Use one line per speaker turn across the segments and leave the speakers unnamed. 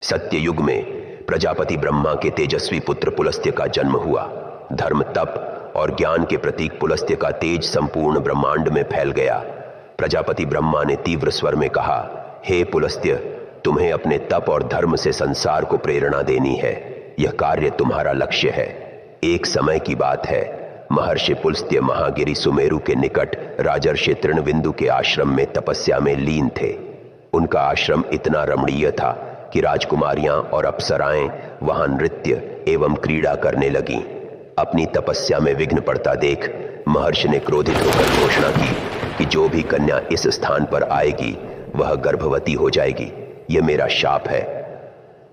सत्य युग में प्रजापति ब्रह्मा के तेजस्वी पुत्र पुलस्त्य का जन्म हुआ। धर्म, तप और ज्ञान के प्रतीक पुलस्त्य का तेज संपूर्ण ब्रह्मांड में फैल गया। प्रजापति ब्रह्मा ने तीव्र स्वर में कहा, हे पुलस्त्य, तुम्हें अपने तप और धर्म से संसार को प्रेरणा देनी है। यह कार्य तुम्हारा लक्ष्य है। एक समय की बात है, महर्षि पुलस्त्य महागिरि सुमेरु के निकट राजर्षि तृणबिंदु के आश्रम में तपस्या में लीन थे। उनका आश्रम इतना रमणीय था कि राजकुमारियां और अप्सराएं वहां नृत्य एवं क्रीड़ा करने लगीं। अपनी तपस्या में विघ्न पड़ता देख महर्षि ने क्रोधित होकर घोषणा की कि जो भी कन्या इस स्थान पर आएगी वह गर्भवती हो जाएगी। यह मेरा शाप है।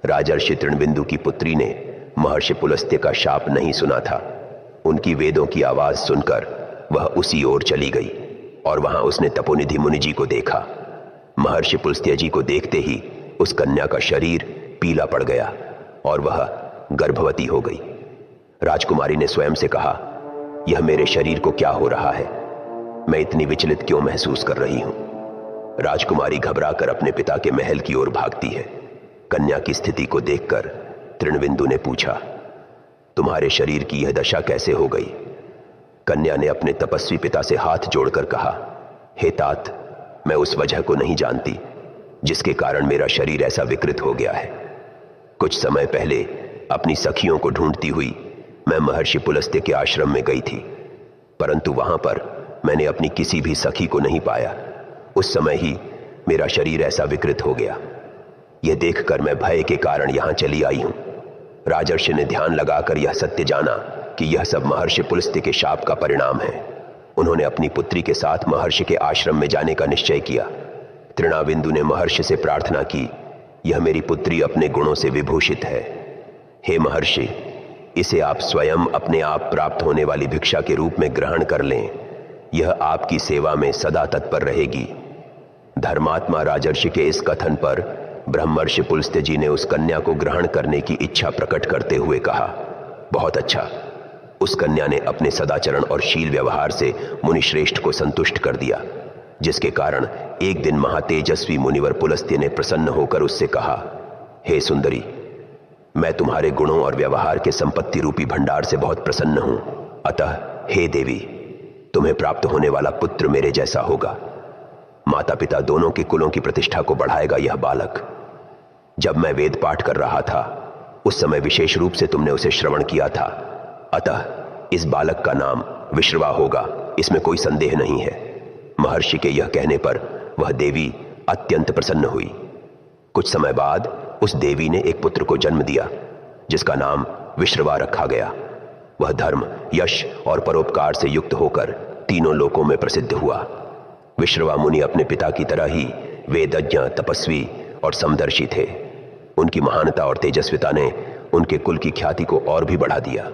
राजर्षि तृणबिंदु की पुत्री ने महर्षि पुलस्त्य का शाप नहीं सुना था। उनकी वेदों की आवाज सुनकर वह उसी ओर चली गई और वहां उसने तपोनिधि मुनि जी को देखा। महर्षि पुलस्त्य जी को देखते ही उस कन्या का शरीर पीला पड़ गया और वह गर्भवती हो गई। राजकुमारी ने स्वयं से कहा, यह मेरे शरीर को क्या हो रहा है? मैं इतनी विचलित क्यों महसूस कर रही हूं? राजकुमारी घबराकर अपने पिता के महल की ओर भागती है। कन्या की स्थिति को देखकर तृणबिंदु ने पूछा, तुम्हारे शरीर की यह दशा कैसे हो गई? कन्या ने अपने तपस्वी पिता से हाथ जोड़कर कहा, हे तात, मैं उस वजह को नहीं जानती जिसके कारण मेरा शरीर ऐसा विकृत हो गया है। कुछ समय पहले अपनी सखियों को ढूंढती हुई मैं महर्षि पुलस्त्य के आश्रम में गई थी, परंतु वहां पर मैंने अपनी किसी भी सखी को नहीं पाया। उस समय ही मेरा शरीर ऐसा विकृत हो गया। यह देखकर मैं भय के कारण यहां चली आई हूं। राजर्षि ने ध्यान लगाकर यह सत्य जाना कि यह सब महर्षि पुलस्त्य के शाप का परिणाम है। उन्होंने अपनी पुत्री के साथ महर्षि के आश्रम में जाने का निश्चय किया। तृणाबिंदु ने महर्षि से प्रार्थना की, यह मेरी पुत्री अपने गुणों से विभूषित है। हे महर्षि, इसे आप स्वयं अपने आप प्राप्त होने वाली भिक्षा के रूप में ग्रहण कर लें। यह आपकी सेवा में सदा तत्पर रहेगी। धर्मात्मा राजर्षि के इस कथन पर ब्रह्मर्षि पुलस्त्य जी ने उस कन्या को ग्रहण करने की इच्छा प्रकट करते हुए कहा, बहुत अच्छा। उस कन्या ने अपने सदाचरण और शील व्यवहार से मुनिश्रेष्ठ को संतुष्ट कर दिया, जिसके कारण एक दिन महातेजस्वी मुनिवर पुलस्त्य ने प्रसन्न होकर उससे कहा, हे सुंदरी, मैं तुम्हारे गुणों और व्यवहार के संपत्ति रूपी भंडार से बहुत प्रसन्न हूं। अतः हे देवी, तुम्हें प्राप्त होने वाला पुत्र मेरे जैसा होगा। माता पिता दोनों के कुलों की प्रतिष्ठा को बढ़ाएगा यह बालक। जब मैं वेद पाठ कर रहा था उस समय विशेष रूप से तुमने उसे श्रवण किया था, अतः इस बालक का नाम विश्रवा होगा, इसमें कोई संदेह नहीं है। महर्षि के यह कहने पर वह देवी अत्यंत प्रसन्न हुई। कुछ समय बाद उस देवी ने एक पुत्र को जन्म दिया, जिसका नाम विश्रवा रखा गया। वह धर्म, यश और परोपकार से युक्त होकर तीनों लोकों में प्रसिद्ध हुआ। विश्रवा मुनि अपने पिता की तरह ही वेदज्ञ, तपस्वी और समदर्शी थे। उनकी महानता और तेजस्विता ने उनके कुल की ख्याति को और भी बढ़ा दिया।